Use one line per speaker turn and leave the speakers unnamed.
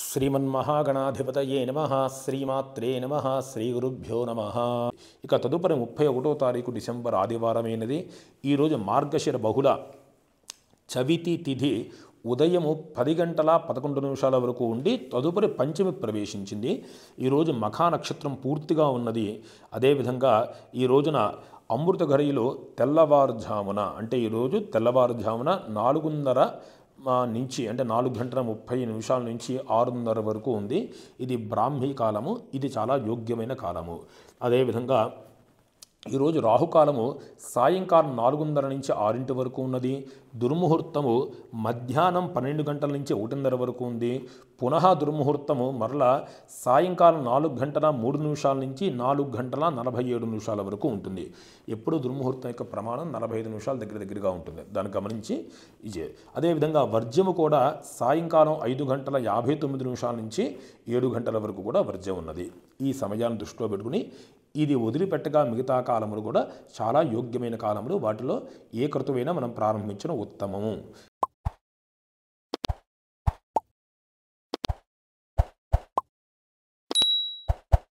శ్రీమన్మహాగణాధిపతయే నమః శ్రీమాత్రే నమః శ్రీగురుభ్యో నమః. ఇక తదుపరి 31వ తారీఖు డిసెంబర్ ఆదివారమైనది. ఈరోజు మార్గశిర బహుళ చవితి తిథి ఉదయము 10 గంటల 11 నిమిషాల వరకు ఉండి తదుపరి పంచమి ప్రవేశించింది. ఈరోజు మఖా నక్షత్రం పూర్తిగా ఉన్నది. అదేవిధంగా ఈ రోజున అమృత ఘడియలో తెల్లవారుజామున అంటే ఈరోజు తెల్లవారుజామున 4:30 నుంచి అంటే 4 గంటల 30 నిమిషాల నుంచి 6:30 వరకు ఉంది. ఇది బ్రాహ్మీ కాలము. ఇది చాలా యోగ్యమైన కాలము. అదేవిధంగా ఈరోజు రాహుకాలము సాయంకాలం 4:30 నుంచి 6 వరకు ఉన్నది. దుర్ముహూర్తము మధ్యాహ్నం 12 గంటల నుంచి 1:30 వరకు ఉంది. పునః దుర్ముహూర్తము మరలా సాయంకాలం 4 గంటల 3 నిమిషాల నుంచి 4 గంటల 47 నిమిషాల వరకు ఉంటుంది. ఎప్పుడు దుర్ముహూర్తం యొక్క ప్రమాణం 45 నిమిషాల దగ్గరగా ఉంటుంది. దాన్ని గమనించి ఇదే. అదేవిధంగా వర్జ్యము కూడా సాయంకాలం 5 గంటల 59 నిమిషాల నుంచి 7 గంటల వరకు కూడా వర్జ్యం ఉన్నది. ఈ సమయాన్ని దృష్టిలో పెట్టుకుని ఇది వదిలిపెట్టగా మిగతా కాలములు కూడా చాలా యోగ్యమైన కాలములు. వాటిలో ఏ క్రతువైనా మనం ప్రారంభించడం ఉత్తమము.